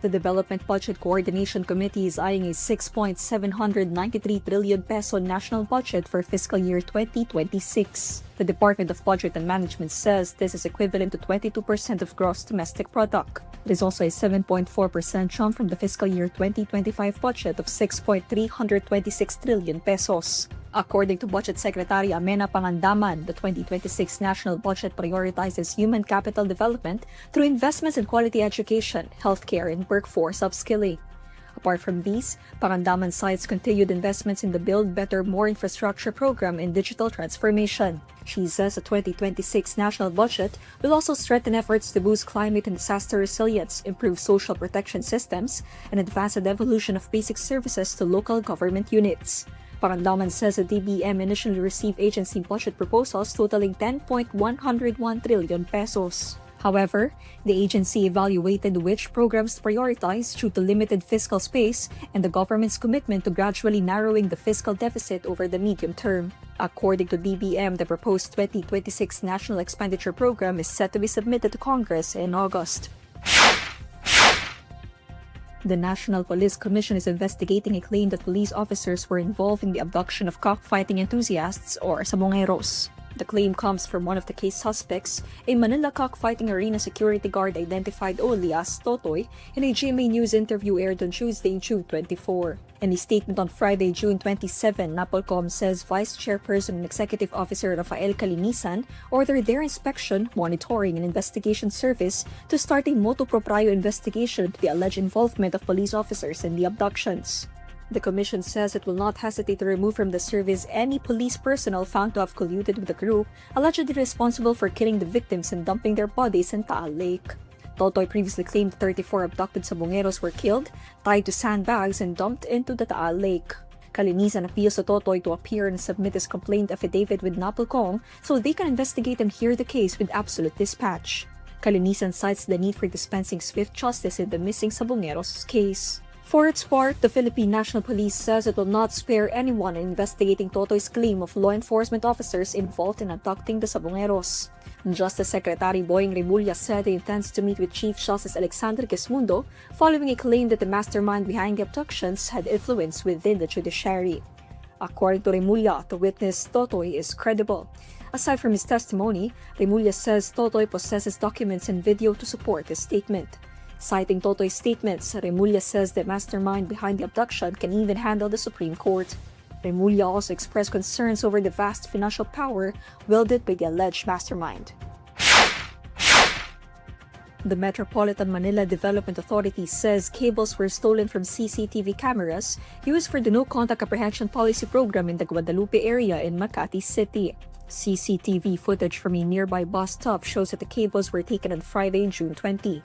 The Development Budget Coordination Committee is eyeing a 6.793 trillion peso national budget for fiscal year 2026. The Department of Budget and Management says this is equivalent to 22% of gross domestic product. It is also a 7.4% jump from the fiscal year 2025 budget of 6.326 trillion pesos. According to Budget Secretary Amena Pangandaman, the 2026 national budget prioritizes human capital development through investments in quality education, healthcare, and workforce upskilling. Apart from these, Pangandaman cites continued investments in the Build Better More Infrastructure program and digital transformation. She says the 2026 national budget will also strengthen efforts to boost climate and disaster resilience, improve social protection systems, and advance the devolution of basic services to local government units. Pangandaman says the DBM initially received agency budget proposals totaling 10.101 trillion pesos. However, the agency evaluated which programs to prioritize due to limited fiscal space and the government's commitment to gradually narrowing the fiscal deficit over the medium term. According to DBM, the proposed 2026 National Expenditure Program is set to be submitted to Congress in August. The National Police Commission is investigating a claim that police officers were involved in the abduction of cockfighting enthusiasts or sabungeros. The claim comes from one of the case suspects, a Manila cockfighting arena security guard identified only as Totoy, in a GMA News interview aired on Tuesday, June 24. In a statement on Friday, June 27, Napolcom says Vice Chairperson and Executive Officer Rafael Calinisan ordered their inspection, monitoring, and investigation service to start a motu proprio investigation into the alleged involvement of police officers in the abductions. The Commission says it will not hesitate to remove from the service any police personnel found to have colluded with the group allegedly responsible for killing the victims and dumping their bodies in Taal Lake. Totoy previously claimed 34 abducted sabungeros were killed, tied to sandbags, and dumped into the Taal Lake. Calinisan appeals to Totoy to appear and submit his complaint affidavit with Napolcom so they can investigate and hear the case with absolute dispatch. Calinisan cites the need for dispensing swift justice in the missing sabungeros case. For its part, the Philippine National Police says it will not spare anyone in investigating Totoy's claim of law enforcement officers involved in abducting the sabungeros. Justice Secretary Boying Remulla said he intends to meet with Chief Justice Alexander Quezmundo following a claim that the mastermind behind the abductions had influence within the judiciary. According to Remulla, the witness Totoy is credible. Aside from his testimony, Remulla says Totoy possesses documents and video to support his statement. Citing Totoy's statements, Remulla says the mastermind behind the abduction can even handle the Supreme Court. Remulla also expressed concerns over the vast financial power wielded by the alleged mastermind. The Metropolitan Manila Development Authority says cables were stolen from CCTV cameras used for the no-contact apprehension policy program in the Guadalupe area in Makati City. CCTV footage from a nearby bus stop shows that the cables were taken on Friday, June 20.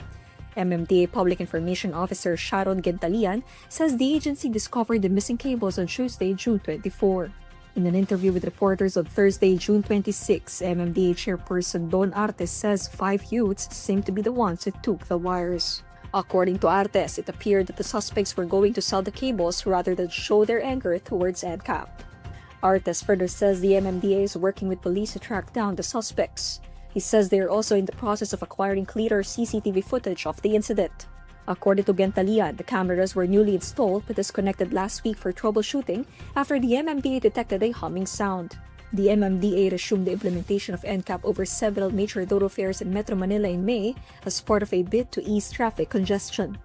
MMDA Public Information Officer Sharon Gentalian says the agency discovered the missing cables on Tuesday, June 24. In an interview with reporters on Thursday, June 26, MMDA Chairperson Don Artes says 5 youths seemed to be the ones who took the wires. According to Artes, it appeared that the suspects were going to sell the cables rather than show their anger towards NCAP. Artes further says the MMDA is working with police to track down the suspects. He says they are also in the process of acquiring clearer CCTV footage of the incident. According to Gentalian, the cameras were newly installed but disconnected last week for troubleshooting after the MMDA detected a humming sound. The MMDA resumed the implementation of NCAP over several major thoroughfares in Metro Manila in May as part of a bid to ease traffic congestion.